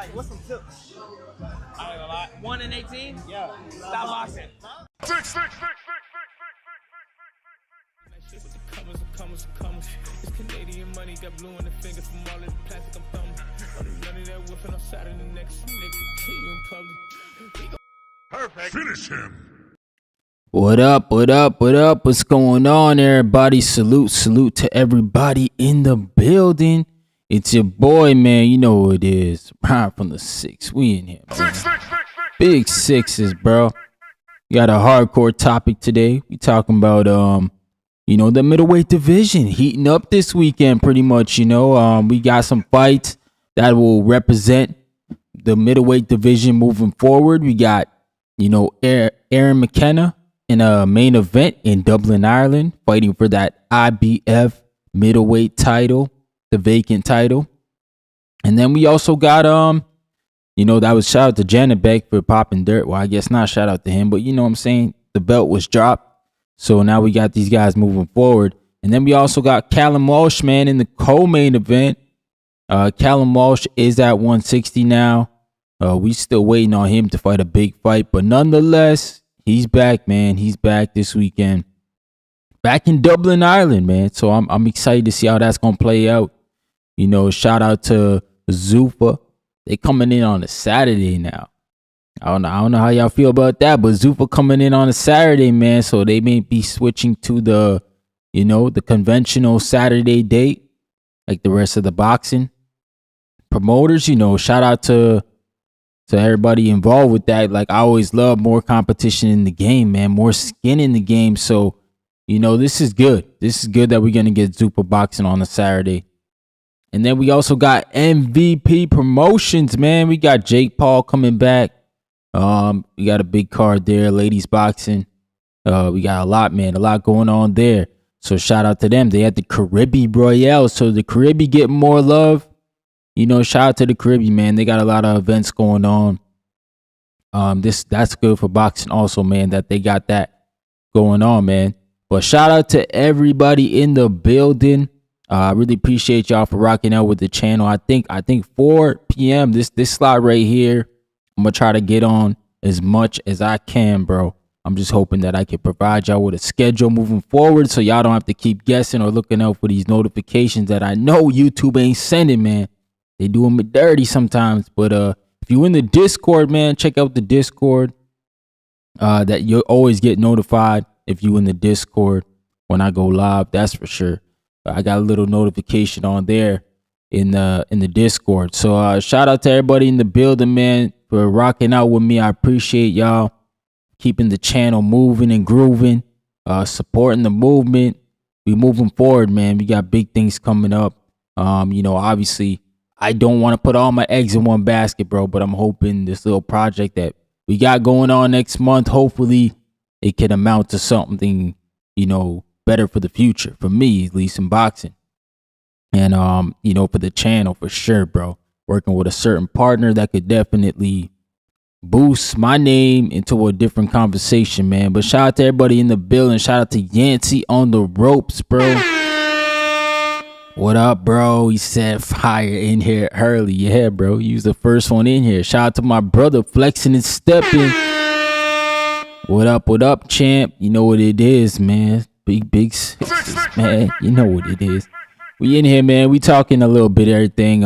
Like, what's some tips? I ain't gonna lie. 1 in 18? Yeah. Stop boxing. It's Canadian money, got blue in the finger from all of the plastic I'm thumbing. None of that whipping outside of the next nigga. Hit you in public. Perfect. Finish him. What up? What up? What up? What's going on, everybody? Salute to everybody in the building. It's your boy, man. You know who it is. Prime from the 6. We in here, man. Big sixes, bro. We got a hardcore topic today. We talking about the middleweight division heating up this weekend, pretty much. We got some fights that will represent the middleweight division moving forward. We got, Aaron McKenna in a main event in Dublin, Ireland, fighting for that IBF Middleweight title, the vacant title. And then we also got, that was shout out to Janet Beck for popping dirt. Well, I guess not shout out to him, but you know what I'm saying? The belt was dropped. So now we got these guys moving forward. And then we also got Callum Walsh, man, in the co-main event. Callum Walsh is at 160 now. We still waiting on him to fight a big fight. But nonetheless, he's back, man. He's back this weekend. Back in Dublin, Ireland, man. So I'm excited to see how that's going to play out. Shout out to Zuffa. They coming in on a Saturday now. I don't know how y'all feel about that, but Zuffa coming in on a Saturday, man. So they may be switching to the conventional Saturday date, like the rest of the boxing promoters. Shout out to everybody involved with that. Like, I always love more competition in the game, man. More skin in the game. So, this is good. This is good that we're gonna get Zuffa Boxing on a Saturday. And then we also got MVP Promotions, man. We got Jake Paul coming back. We got a big card there, ladies boxing. We got a lot going on there. So shout out to them. They had the Caribbean Royale, so the Caribbean get more love. Shout out to the Caribbean, man. They got a lot of events going on. That's good for boxing also, man, that they got that going on, man. But shout out to everybody in the building. I really appreciate y'all for rocking out with the channel. I think 4 p.m. this slot right here, I'm going to try to get on as much as I can, bro. I'm just hoping that I can provide y'all with a schedule moving forward so y'all don't have to keep guessing or looking out for these notifications that I know YouTube ain't sending, man. They doing me dirty sometimes. But if you in the Discord, man, check out the Discord. That you'll always get notified if you in the Discord when I go live. That's for sure. I got a little notification on there in the Discord. So shout out to everybody in the building, man, for rocking out with me. I appreciate y'all keeping the channel moving and grooving, supporting the movement. We moving forward, man. We got big things coming up. Obviously, I don't want to put all my eggs in one basket, bro, but I'm hoping this little project that we got going on next month, hopefully it can amount to something, better for the future, for me, at least in boxing. And, for the channel, for sure, bro. Working with a certain partner that could definitely boost my name into a different conversation, man. But shout out to everybody in the building. Shout out to Yancey on the ropes, bro. What up, bro? He said fire in here early. Yeah, bro. He was the first one in here. Shout out to my brother flexing and stepping. What up, champ? You know what it is, man. Big sixes, man. You know what it is. We in here, man. We talking a little bit of everything.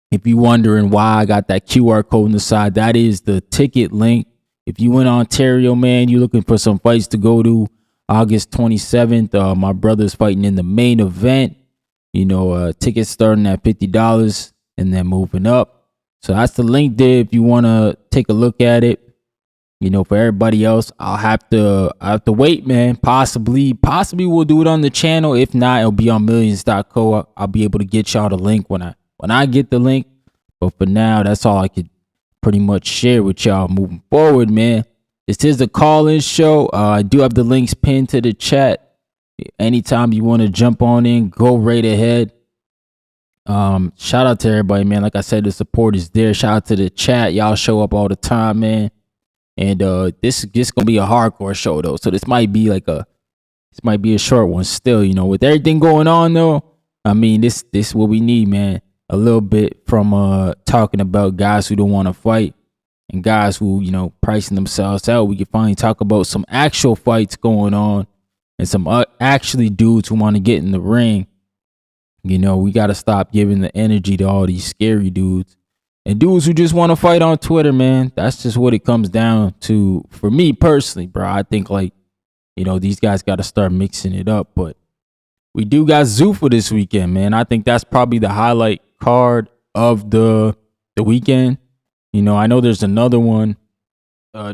If you wondering why I got that QR code on the side, that is the ticket link. If you in Ontario, man, you looking for some fights to go to, August 27th, my brother's fighting in the main event. Tickets starting at $50 and then moving up. So that's the link there if you want to take a look at it. For everybody else, I have to wait, man. Possibly we'll do it on the channel. If not, it'll be on millions.co. I'll be able to get y'all the link when I get the link. But for now, that's all I could pretty much share with y'all moving forward, man. This is a call-in show. I do have the links pinned to the chat. Anytime you want to jump on in, go right ahead. Shout out to everybody, man. Like I said, the support is there. Shout out to the chat. Y'all show up all the time, man. And this is gonna be a hardcore show though, so this might be a short one still. With everything going on though, I mean this is what we need, man. a little bit from talking about guys who don't want to fight and guys who, you know, pricing themselves out. We can finally talk about some actual fights going on and some actually dudes who want to get in the ring. You know, we got to stop giving the energy to all these scary dudes and dudes who just want to fight on Twitter, man. That's just what it comes down to for me personally, bro. I think, like, you know, these guys got to start mixing it up. But we do got Zuffa this weekend, man. I think that's probably the highlight card of the weekend. You know, I know there's another one.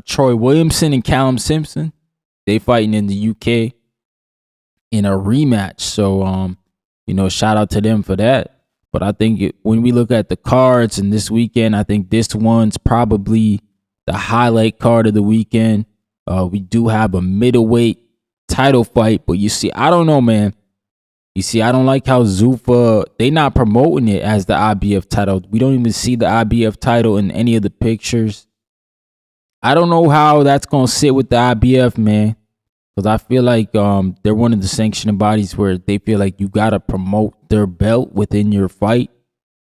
Troy Williamson and Callum Simpson. They fighting in the UK in a rematch. So, you know, shout out to them for that. But I think when we look at the cards and this weekend, I think this one's probably the highlight card of the weekend. We do have a middleweight title fight, but you see, I don't know, man. You see, I don't like how Zuffa, they not promoting it as the IBF title. We don't even see the IBF title in any of the pictures. I don't know how that's going to sit with the IBF, man. Because I feel like they're one of the sanctioning bodies where they feel like you got to promote their belt within your fight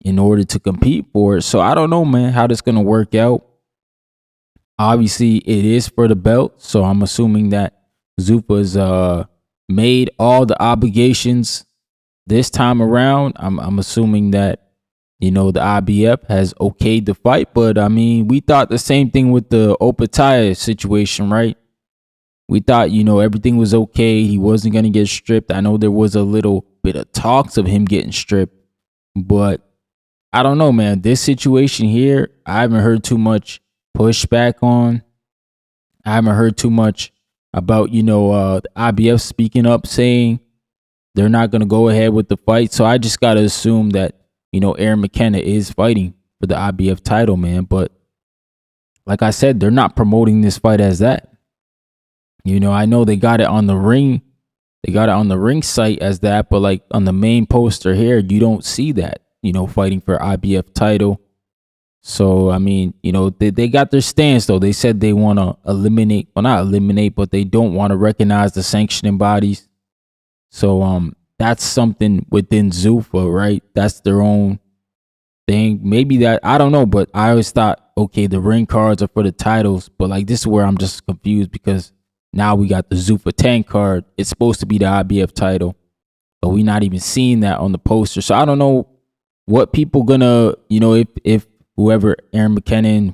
in order to compete for it. So I don't know, man, how this going to work out. Obviously, it is for the belt. So I'm assuming that Zuffa's made all the obligations this time around. I'm assuming that, you know, the IBF has okayed the fight. But, I mean, we thought the same thing with the Opataya situation, right? We thought, you know, everything was okay. He wasn't going to get stripped. I know there was a little bit of talks of him getting stripped. But I don't know, man. This situation here, I haven't heard too much pushback on. I haven't heard too much about, you know, the IBF speaking up saying they're not going to go ahead with the fight. So I just got to assume that, you know, Aaron McKenna is fighting for the IBF title, man. But like I said, they're not promoting this fight as that. You know, I know they got it on the ring. They got it on the ring site as that. But like on the main poster here, you don't see that, you know, fighting for IBF title. So, I mean, you know, they got their stance, though. They said they want to eliminate, well, not eliminate, but they don't want to recognize the sanctioning bodies. So, that's something within Zuffa, right? That's their own thing. Maybe that, I don't know, but I always thought, okay, the ring cards are for the titles. But like, this is where I'm just confused because now we got the Zuffa 10 card. It's supposed to be the IBF title, but we're not even seeing that on the poster. So, I don't know what people gonna, you know, if whoever Aaron McKenna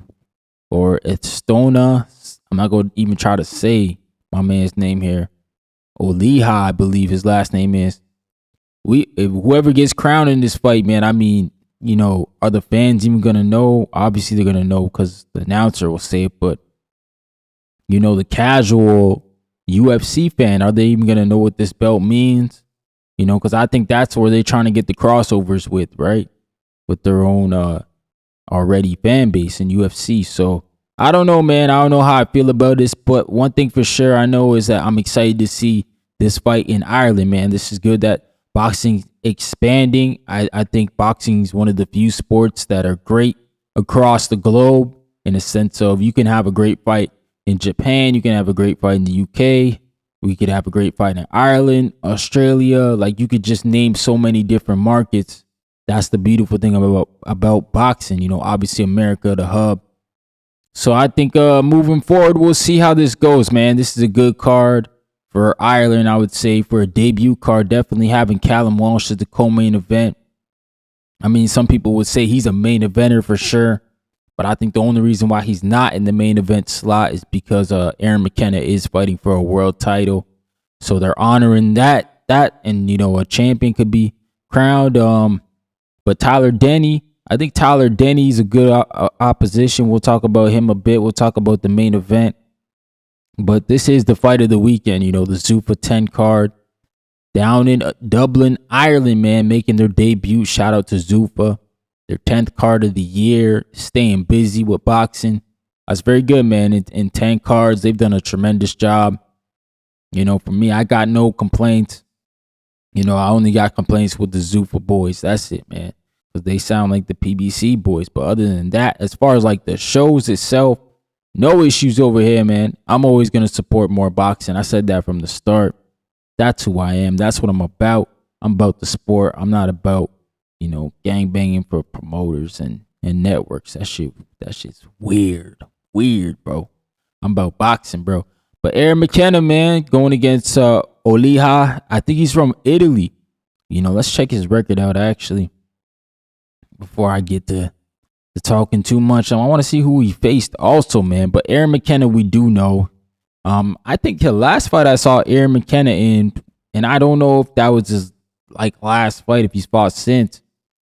or Etinosa, I'm not going to even try to say my man's name here. Oliha, I believe his last name is. If whoever gets crowned in this fight, man, I mean, you know, are the fans even going to know? Obviously, they're going to know because the announcer will say it. But, you know, the casual UFC fan, are they even going to know what this belt means? You know, because I think that's where they're trying to get the crossovers with, right? With their own already fan base in UFC. So I don't know, man. I don't know how I feel about this, but one thing for sure I know is that I'm excited to see this fight in Ireland, man. This is good that boxing expanding. I think boxing is one of the few sports that are great across the globe in a sense of you can have a great fight in Japan, you can have a great fight in the UK, we could have a great fight in Ireland, Australia. Like, you could just name so many different markets. That's the beautiful thing about boxing. You know, obviously America, the hub. So I think moving forward, we'll see how this goes, man. This is a good card for Ireland, I would say, for a debut card. Definitely having Callum Walsh as the co-main event. I mean, some people would say he's a main eventer for sure. But I think the only reason why he's not in the main event slot is because Aaron McKenna is fighting for a world title. So they're honoring that. And, you know, a champion could be crowned. But Tyler Denny, I think Tyler Denny is a good opposition. We'll talk about him a bit. We'll talk about the main event. But this is the fight of the weekend, you know, the Zuffa 10 card down in Dublin, Ireland, man, making their debut. Shout out to Zuffa, their 10th card of the year, staying busy with boxing. That's very good, man. In 10 cards, they've done a tremendous job. You know, for me, I got no complaints. You know, I only got complaints with the Zuffa boys. That's it, man. Because they sound like the PBC boys. But other than that, as far as like the shows itself, no issues over here, man. I'm always going to support more boxing. I said that from the start. That's who I am. That's what I'm about. I'm about the sport. I'm not about, gang banging for promoters and networks. That shit's weird. Weird, bro. I'm about boxing, bro. But Aaron McKenna, man, going against Oliha. I think he's from Italy. Let's check his record out, actually, before I get to talking too much. I want to see who he faced also, man. But Aaron McKenna, we do know. I think the last fight I saw Aaron McKenna in, and I don't know if that was his last fight, if he's fought since,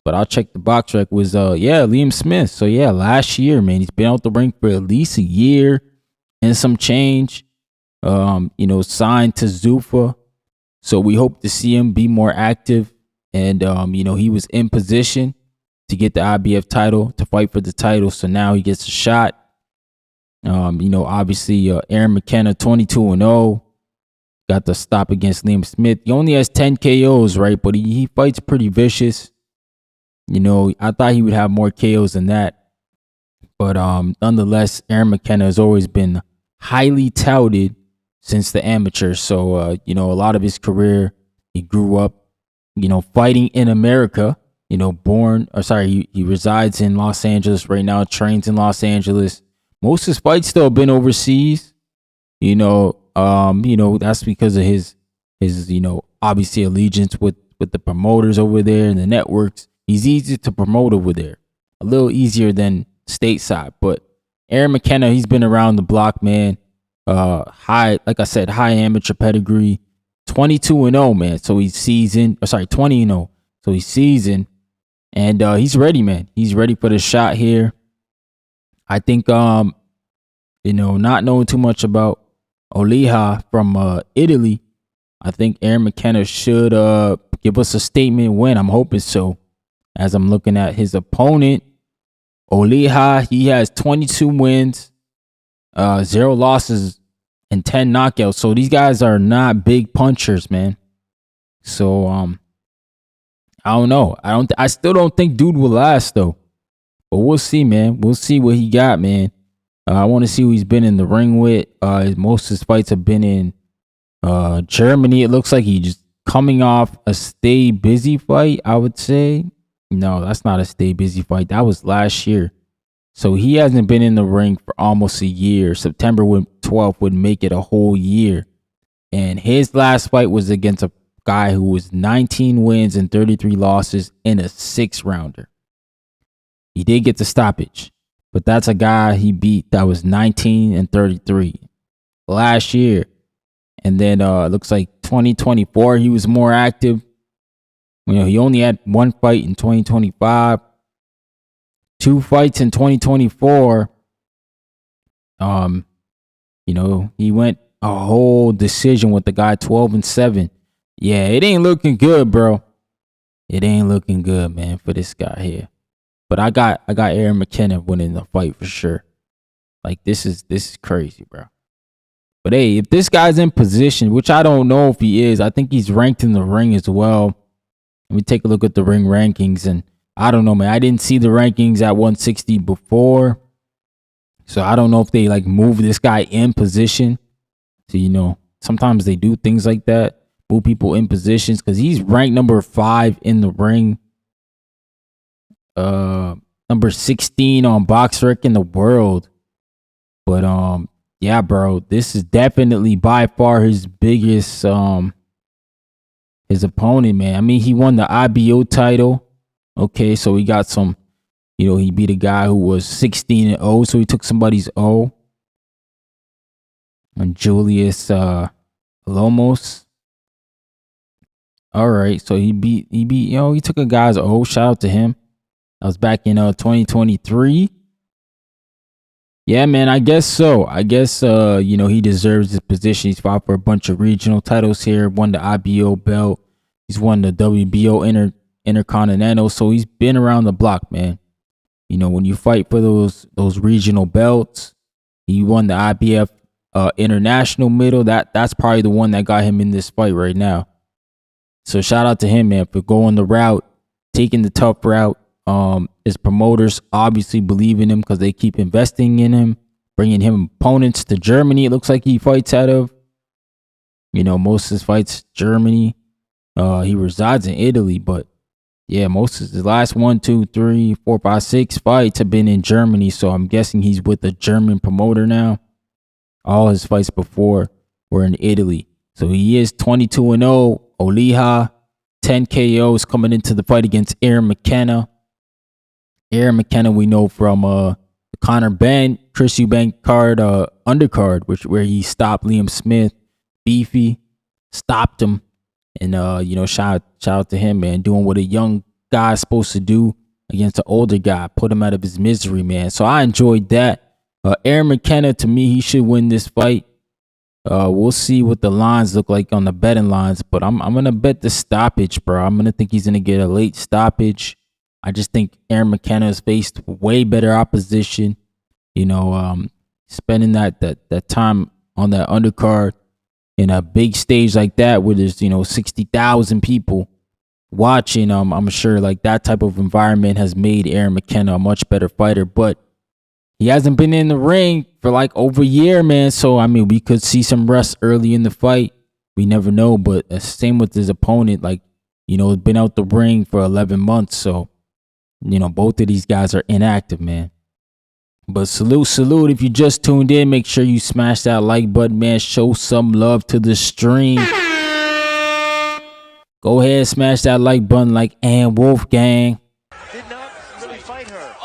but I'll check the box rec, was Liam Smith. So yeah, last year, man, he's been out the ring for at least a year and some change. Signed to Zuffa. So we hope to see him be more active. And he was in position to get the IBF title, to fight for the title. So now he gets a shot. Obviously Aaron McKenna 22-0. Got the stop against Liam Smith. He only has 10 KOs, right? But he fights pretty vicious. I thought he would have more KOs than that. But nonetheless, Aaron McKenna has always been highly touted since the amateur. So, a lot of his career, he grew up, fighting in America. He resides in Los Angeles right now, trains in Los Angeles. Most of his fights still have been overseas. That's because of his obviously allegiance with the promoters over there and the networks. He's easy to promote over there. A little easier than stateside. But Aaron McKenna, he's been around the block, man. High amateur pedigree. 22-0, man. So he's seasoned. 20-0. So he's seasoned. And he's ready, man. He's ready for the shot here. I think, not knowing too much about Oliha from Italy, I think Aaron McKenna should give us a statement win. I'm hoping so. As I'm looking at his opponent, Oliha, he has 22 wins, 0 losses, and 10 knockouts. So these guys are not big punchers, man. So I don't know. I still don't think dude will last though. But we'll see, man. We'll see what he got, man. I want to see who he's been in the ring with. Most of his fights have been in Germany. It looks like he's just coming off a stay busy fight, I would say. No, that's not a stay busy fight. That was last year. So he hasn't been in the ring for almost a year. September 12th would make it a whole year. And his last fight was against a guy who was 19 wins and 33 losses in a 6-rounder. He did get the stoppage, but that's a guy he beat that was 19 and 33 last year. And then it looks like 2024, he was more active. He only had 1 fight in 2025, 2 fights in 2024. He went a whole decision with the guy 12-7. Yeah, it ain't looking good, bro. It ain't looking good, man, for this guy here. But I got Aaron McKenna winning the fight for sure. This is crazy, bro. But hey, if this guy's in position, which I don't know if he is, I think he's ranked in the ring as well. Let me take a look at the ring rankings, and I don't know, man. I didn't see the rankings at 160 before, so I don't know if they move this guy in position. So sometimes they do things like that, move people in positions, because he's ranked number 5 in the ring, number 16 on BoxRec in the world. But yeah, bro, this is definitely by far his biggest his opponent, man. I mean, he won the IBO title. Okay, so he got some, he beat a guy who was 16-0, so he took somebody's O. And Julius Lomos. All right, so he beat, he took a guy's O. Shout out to him. That was back in 2023. Yeah, man, I guess so. I guess, he deserves his position. He's fought for a bunch of regional titles here, won the IBO belt. He's won the WBO Intercontinental, so he's been around the block, man. When you fight for those regional belts, he won the IBF International Middle. That's probably the one that got him in this fight right now. So shout out to him, man, for going the route, taking the tough route. His promoters obviously believe in him because they keep investing in him, bringing him opponents to Germany. It looks like he fights out of, most of his fights Germany. He resides in Italy, but Yeah, most of his last 1, 2, 3, 4, 5, 6 fights have been in Germany. So I'm guessing he's with a German promoter now. All his fights before were in Italy. So he is 22-0. Oliha, 10 KOs coming into the fight against Aaron McKenna. Aaron McKenna we know from the Conor Ben, Chris Eubank card, undercard, where he stopped Liam Smith. Beefy, stopped him. And, shout out to him, man, doing what a young guy's supposed to do against an older guy. Put him out of his misery, man. So I enjoyed that. Aaron McKenna, to me, he should win this fight. We'll see what the lines look like on the betting lines, but I'm going to bet the stoppage, bro. I'm going to think he's going to get a late stoppage. I just think Aaron McKenna has faced way better opposition. Spending that time on that undercard in a big stage like that where there's 60,000 people watching, I'm sure like that type of environment has made Aaron McKenna a much better fighter, but he hasn't been in the ring for like over a year, man. So I mean, we could see some rust early in the fight. We never know, but same with his opponent, like been out the ring for 11 months. So both of these guys are inactive, man. But salute. If you just tuned in, make sure you smash that like button, man. Show some love to the stream. Go ahead, smash that like button like Ann Wolfgang. Did not really fight her.